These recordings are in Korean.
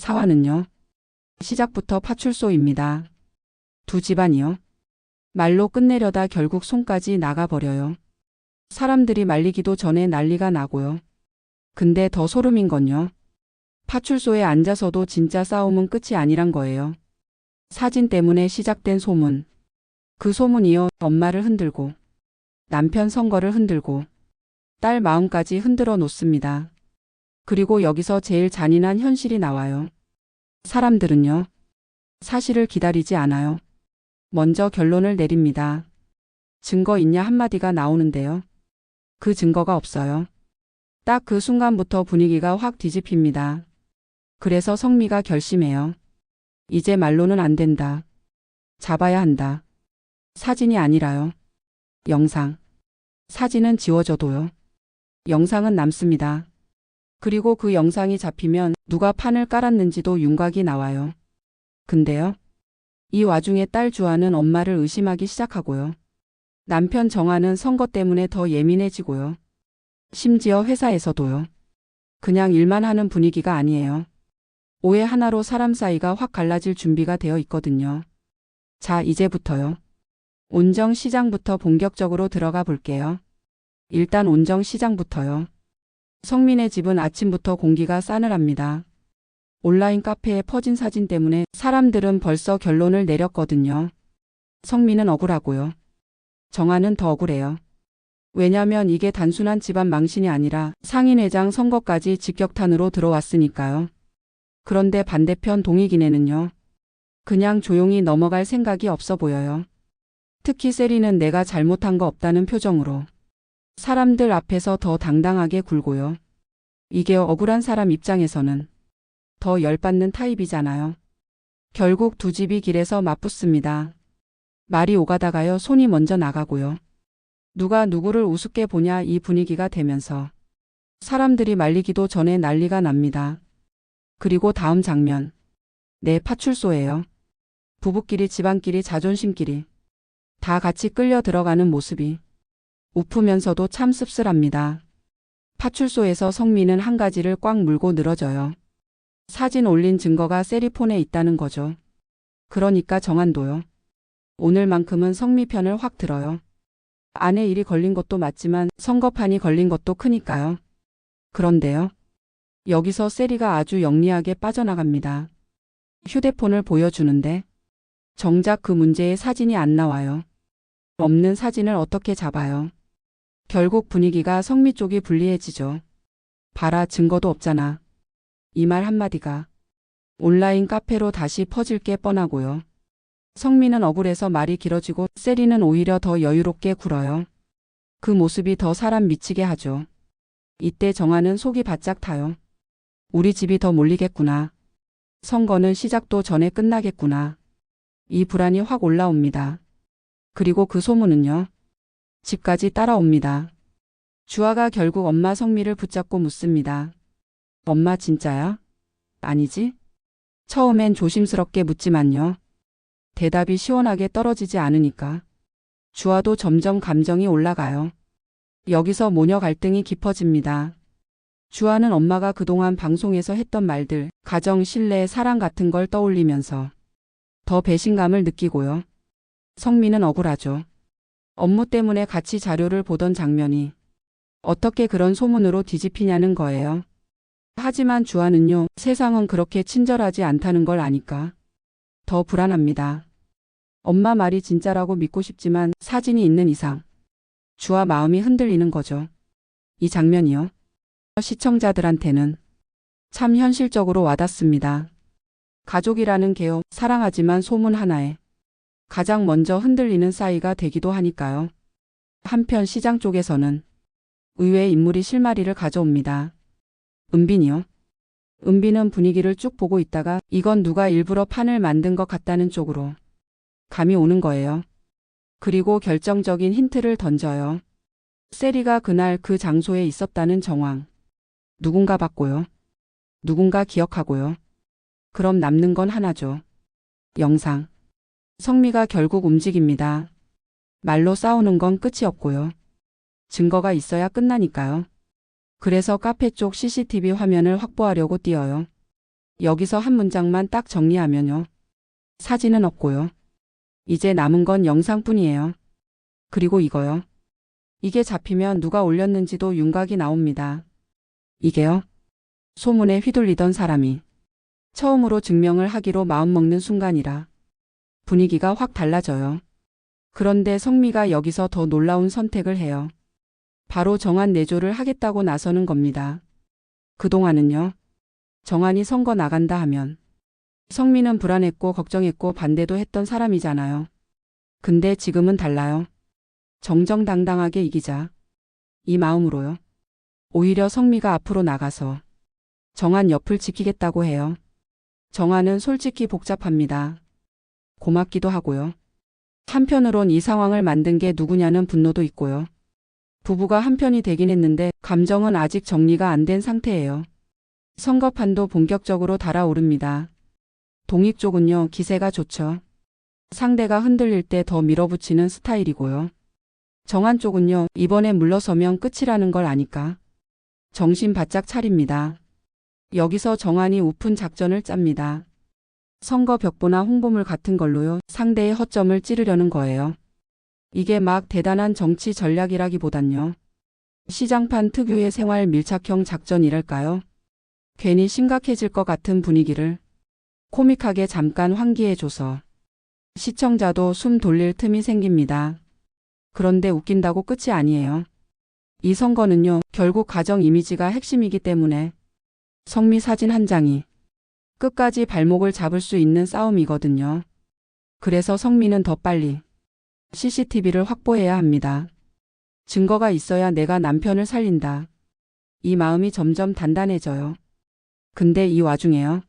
사화는요. 시작부터 파출소입니다. 두 집안이요. 말로 끝내려다 결국 손까지 나가버려요. 사람들이 말리기도 전에 난리가 나고요. 근데 더 소름인 건요. 파출소에 앉아서도 진짜 싸움은 끝이 아니란 거예요. 사진 때문에 시작된 소문. 그 소문이요. 엄마를 흔들고 남편 선거를 흔들고 딸 마음까지 흔들어 놓습니다. 그리고 여기서 제일 잔인한 현실이 나와요. 사람들은요. 사실을 기다리지 않아요. 먼저 결론을 내립니다. 증거 있냐 한마디가 나오는데요. 그 증거가 없어요. 딱 그 순간부터 분위기가 확 뒤집힙니다. 그래서 성미가 결심해요. 이제 말로는 안 된다. 잡아야 한다. 사진이 아니라요. 영상. 사진은 지워져도요. 영상은 남습니다. 그리고 그 영상이 잡히면 누가 판을 깔았는지도 윤곽이 나와요. 근데요. 이 와중에 딸 주아는 엄마를 의심하기 시작하고요. 남편 정아는 선거 때문에 더 예민해지고요. 심지어 회사에서도요. 그냥 일만 하는 분위기가 아니에요. 오해 하나로 사람 사이가 확 갈라질 준비가 되어 있거든요. 자, 이제부터요. 온정시장부터 본격적으로 들어가 볼게요. 일단 온정시장부터요. 성민의 집은 아침부터 공기가 싸늘합니다. 온라인 카페에 퍼진 사진 때문에 사람들은 벌써 결론을 내렸거든요. 성민은 억울하고요. 정아는 더 억울해요. 왜냐면 이게 단순한 집안 망신이 아니라 상인회장 선거까지 직격탄으로 들어왔으니까요. 그런데 반대편 동익이네는요. 그냥 조용히 넘어갈 생각이 없어 보여요. 특히 세리는 내가 잘못한 거 없다는 표정으로 사람들 앞에서 더 당당하게 굴고요. 이게 억울한 사람 입장에서는 더 열받는 타입이잖아요. 결국 두 집이 길에서 맞붙습니다. 말이 오가다가요 손이 먼저 나가고요. 누가 누구를 우습게 보냐 이 분위기가 되면서 사람들이 말리기도 전에 난리가 납니다. 그리고 다음 장면. 내 파출소예요. 부부끼리 집안끼리 자존심끼리 다 같이 끌려 들어가는 모습이 우프면서도 참 씁쓸합니다. 파출소에서 성민은 한 가지를 꽉 물고 늘어져요. 사진 올린 증거가 세리폰에 있다는 거죠. 그러니까 정한도요. 오늘만큼은 성미 편을 확 들어요. 아내 일이 걸린 것도 맞지만 선거판이 걸린 것도 크니까요. 그런데요. 여기서 세리가 아주 영리하게 빠져나갑니다. 휴대폰을 보여주는데 정작 그 문제에 사진이 안 나와요. 없는 사진을 어떻게 잡아요? 결국 분위기가 성미 쪽이 불리해지죠. 봐라 증거도 없잖아. 이 말 한마디가 온라인 카페로 다시 퍼질 게 뻔하고요. 성미는 억울해서 말이 길어지고 세리는 오히려 더 여유롭게 굴어요. 그 모습이 더 사람 미치게 하죠. 이때 정아는 속이 바짝 타요. 우리 집이 더 몰리겠구나. 선거는 시작도 전에 끝나겠구나. 이 불안이 확 올라옵니다. 그리고 그 소문은요. 집까지 따라옵니다. 주아가 결국 엄마 성미를 붙잡고 묻습니다. 엄마 진짜야? 아니지? 처음엔 조심스럽게 묻지만요. 대답이 시원하게 떨어지지 않으니까. 주아도 점점 감정이 올라가요. 여기서 모녀 갈등이 깊어집니다. 주아는 엄마가 그동안 방송에서 했던 말들, 가정, 신뢰, 사랑 같은 걸 떠올리면서 더 배신감을 느끼고요. 성민은 억울하죠. 업무 때문에 같이 자료를 보던 장면이 어떻게 그런 소문으로 뒤집히냐는 거예요. 하지만 주아는요, 세상은 그렇게 친절하지 않다는 걸 아니까 더 불안합니다. 엄마 말이 진짜라고 믿고 싶지만 사진이 있는 이상 주아 마음이 흔들리는 거죠. 이 장면이요. 시청자들한테는 참 현실적으로 와닿습니다. 가족이라는 게요, 사랑하지만 소문 하나에 가장 먼저 흔들리는 싸이가 되기도 하니까요. 한편 시장 쪽에서는 의외의 인물이 실마리를 가져옵니다. 은빈이요. 은빈은 분위기를 쭉 보고 있다가 이건 누가 일부러 판을 만든 것 같다는 쪽으로 감이 오는 거예요. 그리고 결정적인 힌트를 던져요. 세리가 그날 그 장소에 있었다는 정황. 누군가 봤고요. 누군가 기억하고요. 그럼 남는 건 하나죠. 영상. 성미가 결국 움직입니다. 말로 싸우는 건 끝이 없고요. 증거가 있어야 끝나니까요. 그래서 카페 쪽 CCTV 화면을 확보하려고 뛰어요. 여기서 한 문장만 딱 정리하면요. 사진은 없고요. 이제 남은 건 영상뿐이에요. 그리고 이거요. 이게 잡히면 누가 올렸는지도 윤곽이 나옵니다. 이게요. 소문에 휘둘리던 사람이 처음으로 증명을 하기로 마음먹는 순간이라 분위기가 확 달라져요. 그런데 성미가 여기서 더 놀라운 선택을 해요. 바로 정한 내조를 하겠다고 나서는 겁니다. 그동안은요. 정한이 선거 나간다 하면 성미는 불안했고 걱정했고 반대도 했던 사람이잖아요. 근데 지금은 달라요. 정정당당하게 이기자. 이 마음으로요. 오히려 성미가 앞으로 나가서 정한 옆을 지키겠다고 해요. 정한은 솔직히 복잡합니다. 고맙기도 하고요. 한편으론 이 상황을 만든 게 누구냐는 분노도 있고요. 부부가 한편이 되긴 했는데 감정은 아직 정리가 안 된 상태예요. 선거판도 본격적으로 달아오릅니다. 동익 쪽은요, 기세가 좋죠. 상대가 흔들릴 때 더 밀어붙이는 스타일이고요. 정한 쪽은요, 이번에 물러서면 끝이라는 걸 아니까 정신 바짝 차립니다. 여기서 정한이 우픈 작전을 짭니다. 선거 벽보나 홍보물 같은 걸로요, 상대의 허점을 찌르려는 거예요. 이게 막 대단한 정치 전략이라기보단요. 시장판 특유의 생활 밀착형 작전이랄까요? 괜히 심각해질 것 같은 분위기를 코믹하게 잠깐 환기해줘서 시청자도 숨 돌릴 틈이 생깁니다. 그런데 웃긴다고 끝이 아니에요. 이 선거는요, 결국 가정 이미지가 핵심이기 때문에 성미 사진 한 장이 끝까지 발목을 잡을 수 있는 싸움이거든요. 그래서 성미는 더 빨리 CCTV를 확보해야 합니다. 증거가 있어야 내가 남편을 살린다. 이 마음이 점점 단단해져요. 근데 이 와중에요.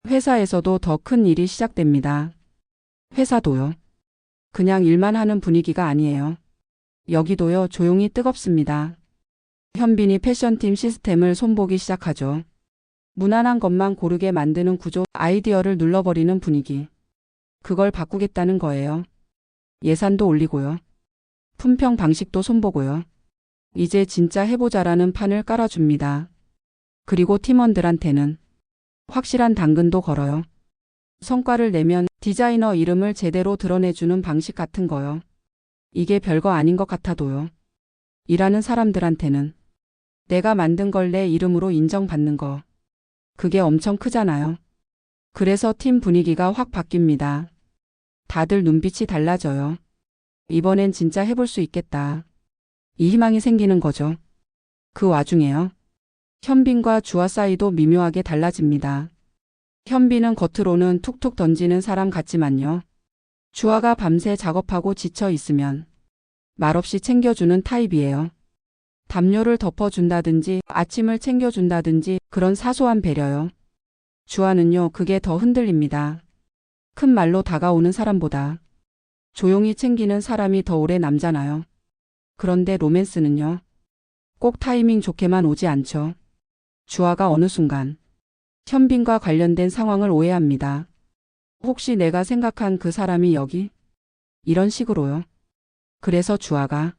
회사에서도 더 큰 일이 시작됩니다. 회사도요. 그냥 일만 하는 분위기가 아니에요. 여기도요, 조용히 뜨겁습니다. 현빈이 패션팀 시스템을 손보기 시작하죠. 무난한 것만 고르게 만드는 구조, 아이디어를 눌러버리는 분위기. 그걸 바꾸겠다는 거예요. 예산도 올리고요. 품평 방식도 손보고요. 이제 진짜 해보자라는 판을 깔아줍니다. 그리고 팀원들한테는 확실한 당근도 걸어요. 성과를 내면 디자이너 이름을 제대로 드러내주는 방식 같은 거요. 이게 별거 아닌 것 같아도요. 일하는 사람들한테는 내가 만든 걸 내 이름으로 인정받는 거. 그게 엄청 크잖아요. 그래서 팀 분위기가 확 바뀝니다. 다들 눈빛이 달라져요. 이번엔 진짜 해볼 수 있겠다. 이 희망이 생기는 거죠. 그 와중에요. 현빈과 주아 사이도 미묘하게 달라집니다. 현빈은 겉으로는 툭툭 던지는 사람 같지만요. 주아가 밤새 작업하고 지쳐 있으면 말없이 챙겨주는 타입이에요. 담요를 덮어준다든지 아침을 챙겨준다든지 그런 사소한 배려요. 주아는요, 그게 더 흔들립니다. 큰 말로 다가오는 사람보다 조용히 챙기는 사람이 더 오래 남잖아요. 그런데 로맨스는요, 꼭 타이밍 좋게만 오지 않죠. 주아가 어느 순간 현빈과 관련된 상황을 오해합니다. 혹시 내가 생각한 그 사람이 여기? 이런 식으로요. 그래서 주아가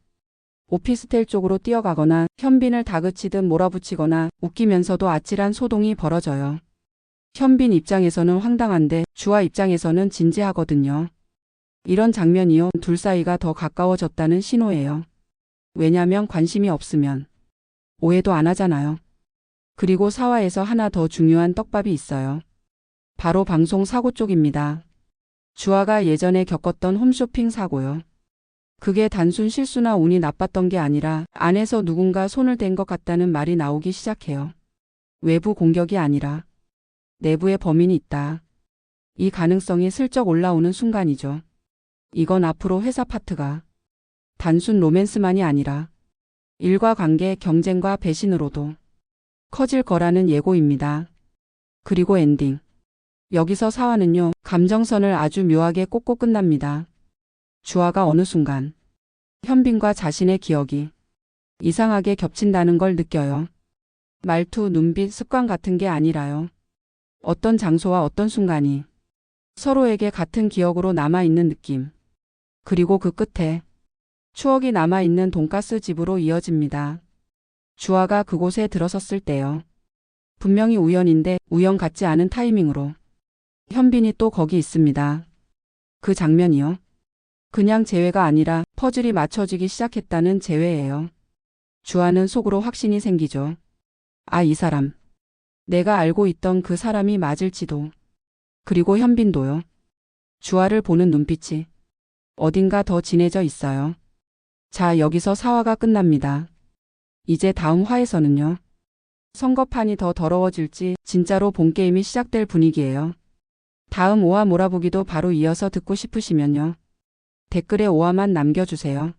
오피스텔 쪽으로 뛰어가거나 현빈을 다그치듯 몰아붙이거나 웃기면서도 아찔한 소동이 벌어져요. 현빈 입장에서는 황당한데 주아 입장에서는 진지하거든요. 이런 장면이요, 둘 사이가 더 가까워졌다는 신호예요. 왜냐면 관심이 없으면 오해도 안 하잖아요. 그리고 사화에서 하나 더 중요한 떡밥이 있어요. 바로 방송 사고 쪽입니다. 주아가 예전에 겪었던 홈쇼핑 사고요. 그게 단순 실수나 운이 나빴던 게 아니라 안에서 누군가 손을 댄 것 같다는 말이 나오기 시작해요. 외부 공격이 아니라 내부에 범인이 있다. 이 가능성이 슬쩍 올라오는 순간이죠. 이건 앞으로 회사 파트가 단순 로맨스만이 아니라 일과 관계, 경쟁과 배신으로도 커질 거라는 예고입니다. 그리고 엔딩. 여기서 사화는요, 감정선을 아주 묘하게 꽂고 끝납니다. 주아가 어느 순간 현빈과 자신의 기억이 이상하게 겹친다는 걸 느껴요. 말투, 눈빛, 습관 같은 게 아니라요. 어떤 장소와 어떤 순간이 서로에게 같은 기억으로 남아있는 느낌. 그리고 그 끝에 추억이 남아있는 돈가스 집으로 이어집니다. 주아가 그곳에 들어섰을 때요. 분명히 우연인데 우연 같지 않은 타이밍으로 현빈이 또 거기 있습니다. 그 장면이요. 그냥 재회가 아니라 퍼즐이 맞춰지기 시작했다는 재회예요. 주아는 속으로 확신이 생기죠. 아, 이 사람. 내가 알고 있던 그 사람이 맞을지도. 그리고 현빈도요. 주아를 보는 눈빛이 어딘가 더 진해져 있어요. 자, 여기서 사화가 끝납니다. 이제 다음 화에서는요. 선거판이 더 더러워질지 진짜로 본게임이 시작될 분위기예요. 다음 5화 몰아보기도 바로 이어서 듣고 싶으시면요. 댓글에 5화만 남겨주세요.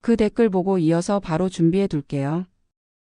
그 댓글 보고 이어서 바로 준비해 둘게요.